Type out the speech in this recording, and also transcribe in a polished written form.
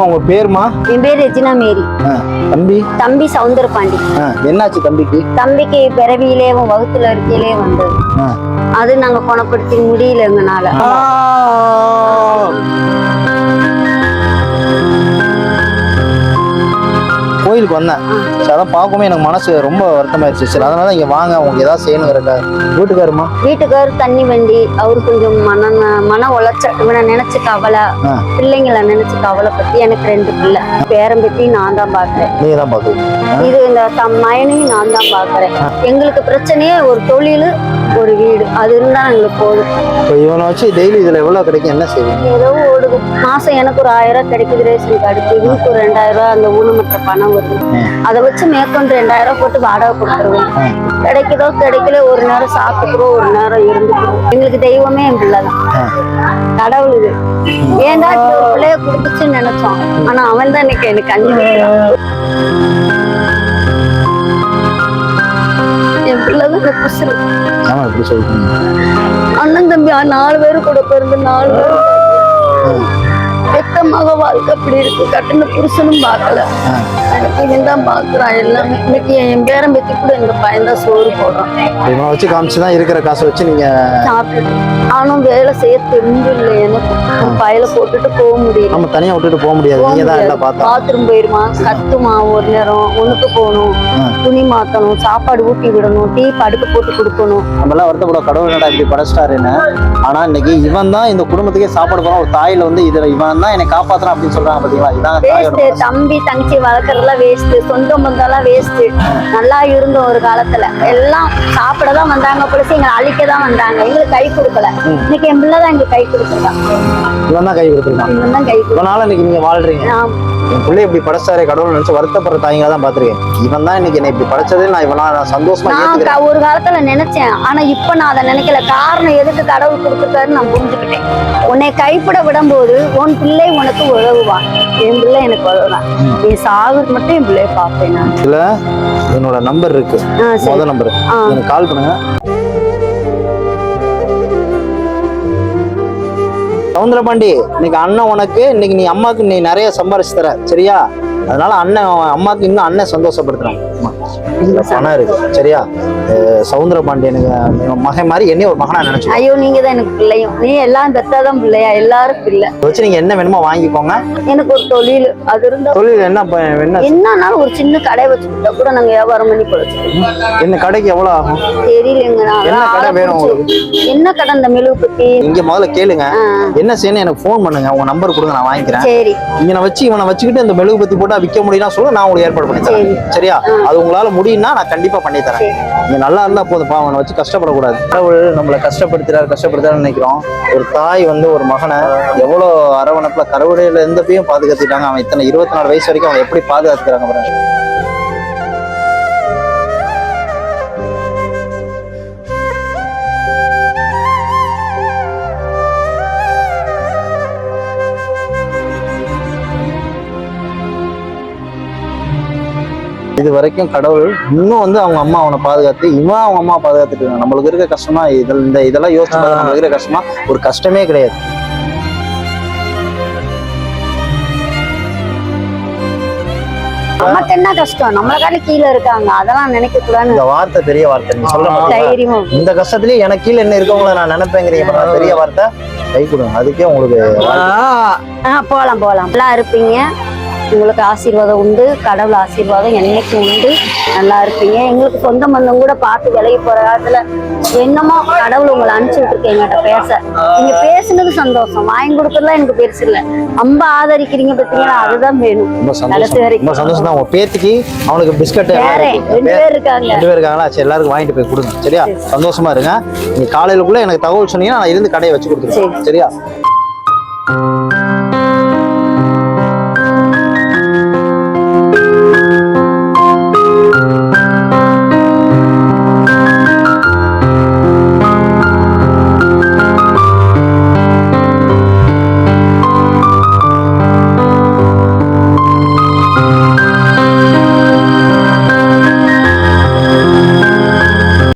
உங்க பேருமா? என் பேர் ரெஜினா மேரி. தம்பி சவுந்தரபாண்டி. என்னாச்சு தம்பிக்கு? தம்பிக்கு பிறவியிலே வகுத்துல இருக்கையிலே வந்தது. அது நாங்க குணப்படுத்தி முடியல எங்கனால. கோயிலுக்கு வந்தேன், அதான் பார்க்கும்போது எனக்கு மனசு ரொம்ப வருத்தமாயிருச்சு. சரி, அதனால இங்க வாங்க, உங்களுக்கு ஏதாவது செய்யணுங்கிறக்கா. வீட்டுக்காருமா? வீட்டுக்காரு தண்ணி வண்டி, அவரு கொஞ்சம் மன உளைச்ச, இவனை நினைச்சு கவலை, பிள்ளைங்களை நினைச்சு கவலை பத்தி. எனக்கு 2 பிள்ளை, பேரம் பத்தி நான் தான் பாக்குறேன். நீங்க தான் பாக்குறீங்க? இது இந்த மயனையும் நான் தான் பாக்குறேன். எங்களுக்கு பிரச்சனையே ஒரு தொழில், ஒரு வீடு, அது இருந்தா எங்களுக்கு போதும். இவனை வச்சு டெய்லி இதுல எவ்வளவு கிடைக்கும், என்ன செய்வீங்க? ஏதோ ஓடுது. மாசம் எனக்கு ஒரு 1000 கிடைக்குது ரேஷன் கார்டுக்கு, இவனுக்கு ஒரு 2000 அந்த ஊனமற்ற பணம் வருது. அதை வச்சு மேற்கொண்டு 2000 போட்டு வாடகை கொடுத்துருவோம். கிடைக்குதோ கிடைக்கல, ஒரு நேரம் சாப்பிட்டுக்கிறோம், ஒரு நேரம் இருந்துக்கிறோம். எங்களுக்கு தெய்வமே என் பிள்ளைதான், கடவுள். இது ஏன்டா பிள்ளைய கொடுத்துச்சுன்னு நினைச்சோம், ஆனா அவன் தான் இன்னைக்கு எனக்கு கண்டிப்பான். என் பிள்ளைதான் எனக்கு குசுறு. அண்ணன் தம்பி 4 பேரு கூட பிறந்து 4 பேரும் வெக்கமாக வாழ்க்கை அப்படி இருக்கு. கட்டின புருஷனும் பார்க்கல, எனக்கு இவன் தான் பாக்குறான் எல்லாமே. இன்னைக்கு என் பேரம் பத்தி கூட எங்க பையன் தான் சோறு போடுறான். இவனை வச்சு காமிச்சுதான் இருக்கிற காசை வச்சு நீங்க சாப்பிட்டு. ஆனும் வேலை செய்ய தெரிஞ்சு இல்லை எனக்கு. பையில போட்டுட்டு போக முடியும், நம்ம தனியா விட்டுட்டு போக முடியாது. நீங்க தான் எல்லாம் பார்த்தா. பாத்ரூம் போயிருமா, கத்துமா, ஒரு நேரம் ஒண்ணுக்கு போகணும், துணி மாத்தணும், சாப்பாடு ஊட்டி விடணும், டீ படுக்க போட்டு கொடுக்கணும். நம்ம எல்லாம் வருத்தப்பட, கடவுள் என்னடா இப்படி படைச்சிட்டாருன்னு. ஆனா இன்னைக்கு இவன் தான் இந்த குடும்பத்துக்கே சாப்பாடு போறான். ஒரு தாயில வந்து இதுல இவன் தான் என்னை காப்பாத்துறான் அப்படின்னு சொல்றாங்க பாத்தீங்களா? இதான் தம்பி தங்கச்சி வளர்க்கறதுலாம் வேஸ்ட், சொந்த பந்தம்லாம் வேஸ்ட். நல்லா இருந்தோம் ஒரு காலத்துல, எல்லாம் சாப்பிடதான் வந்தாங்க, பிடிச்சி எங்களை அழிக்கதான் வந்தாங்க, எங்களுக்கு கை கொடுக்கல. இன்னைக்கு என் பிள்ளைதான் எங்களுக்கு கை கொடுத்துருக்கான். இவன் தான் கை கொடுத்துருக்கான். இவன் தான் கை கொடுத்தனால இன்னைக்கு நீங்க வாழ்றீங்க. என் பிள்ளை இப்படி படைச்சாரே கடவுள் நினைச்சு வருத்தப்படுற தாய்ங்களா தான் பாத்துருக்கேன். இவன் தான் இன்னைக்கு என்ன இப்படி படைச்சதே நான் இவனா சந்தோஷமா ஏத்துக்கிறேன். ஒரு காலத்துல நினைச்சேன், ஆனா இப்ப நான் அதை நினைக்கல. காரணம் எதுக்கு கடவுள் கொடுத்துருக்காருன்னு நான் புரிஞ்சுக்கிட்டேன். உன்னை கைப்பட விடும்போது உன் பிள்ளை உனக்கு உதவுவான். என் பிள்ளை எனக்கு உதவுதான். என் சாகுக்கு மட்டும் என் பிள்ளைய பார்ப்பேன் நான். இதுல என்னோட நம்பர் இருக்கு, முதல் நம்பர், எனக்கு கால் பண்ணுங்க. சவுந்தரபாண்டி, இன்னைக்கு அண்ணன் உனக்கு, இன்னைக்கு நீ அம்மாவுக்கு நீ நிறைய சம்பாரிச்சு தர, சரியா? அதனால அண்ணன் அம்மாவுக்கு இன்னும் அண்ணன் சந்தோஷப்படுத்துறான். பணம் இருக்கு, சரியா? சவுந்தரபாண்டி எனக்கு மகன் மாதிரி என்னைய ஒரு மகனா நினைச்சு. ஐயோ, நீங்க தான் எனக்கு பிள்ளையும். நீ எல்லாம் பெத்தாதான் பிள்ளையா, எல்லாரும் பிள்ளை. வச்சு நீங்க என்ன வேணுமோ வாங்கிக்கோங்க. எனக்கு ஒரு தொழில் அது இருந்தா. தொழில் என்னன்னாலும் ஒரு சின்ன கடை வச்சுக்கிட்டா கூட நாங்க வியாபாரம் பண்ணி கொடுத்துருவோம். என்ன கடைக்கு எவ்வளவு ஆகும் தெரியலங்க. என்ன கடை வேணும்? என்ன கடை? இந்த மெழுகுபத்தி. இங்க முதல்ல கேளுங்க, என்ன செய்யணும் எனக்கு போன் பண்ணுங்க, உங்க நம்பர் கொடுங்க, நான் வாங்கிக்கிறேன். சரி. இவனை வச்சு இவனை வச்சுக்கிட்டு இந்த மெழுகுபத்தி போட்டா விற்க முடியும்னா சொல்ல, நான் உங்களுக்கு ஏற்பாடு பண்ணி தரேன், சரியா? அது உங்களால முடியும்னா நான் கண்டிப்பா பண்ணி தரேன். நீங்க நல்லா இருந்தா போதும், அவனை வச்சு கஷ்டப்படக்கூடாது. கடவுள் நம்மளை கஷ்டப்படுத்துறாரு நினைக்கிறோம். ஒரு தாய் வந்து ஒரு மகனை எவ்வளவு அரவணைப்புல கருவடையில இருந்தப்பையும் பாதுகாத்துட்டாங்க. அவன் இத்தனை 24 வயசு வரைக்கும் அவன் எப்படி பாதுகாத்துக்கிறாங்க பாருங்க. இது வரைக்கும் கடவுள் இன்னும் வந்து அவங்க அம்மா அவனை பாதுகாத்து, இவன் அவங்க அம்மா பாதுகாத்துட்டு இருக்காங்க. நம்மளுக்கு இருக்க கஷ்டமா இதெல்லாம் யோசிச்சு நம்மளுக்கு இருக்க கஷ்டமா ஒரு கஷ்டமே கிடையாது. நமக்கு என்ன கஷ்டம், நம்மளுக்கான கீழே இருக்காங்க, அதெல்லாம் நினைக்க கூடாது. இந்த வார்த்தை பெரிய வார்த்தை, நீ சொல்ல இந்த கஷ்டத்துலயே எனக்கு கீழே என்ன இருக்கவங்கள நான் நினைப்பேங்கிறீங்க, பெரிய வார்த்தை. கை கொடுங்க, அதுக்கே உங்களுக்கு போலாம் நல்லா இருப்பீங்க. உங்களுக்கு ஆசீர்வாதம் உண்டு, கடவுள் ஆசீர்வாதம் என்னைக்கு உண்டு. நல்லா இருப்பீங்க. எங்களுக்கு சொந்த பந்தம் கூட பார்த்து விலகி போற காலத்துல என்னமோ கடவுள் உங்களை அனுப்பிச்சு விட்டுருக்கேன் எங்கிட்ட பேச. நீங்க பேசுனது சந்தோஷம், வாங்கி கொடுக்கறதுலாம் எனக்கு பெருசு இல்லை. ரொம்ப ஆதரிக்கிறீங்க பார்த்தீங்களா, அதுதான் வேணும். ரொம்ப சந்தோஷம் தான். உங்க பேத்திக்கு அவனுக்கு பிஸ்கட் 2 பேர் இருக்காங்களா? சரி, எல்லாருக்கும் வாங்கிட்டு போய் கொடுங்க, சரியா? சந்தோஷமா இருங்க. நீங்க காலையிலுக்குள்ள எனக்கு தகவல் சொன்னீங்கன்னா நான் இருந்து கடையை வச்சு கொடுத்துருக்கேன், சரியா?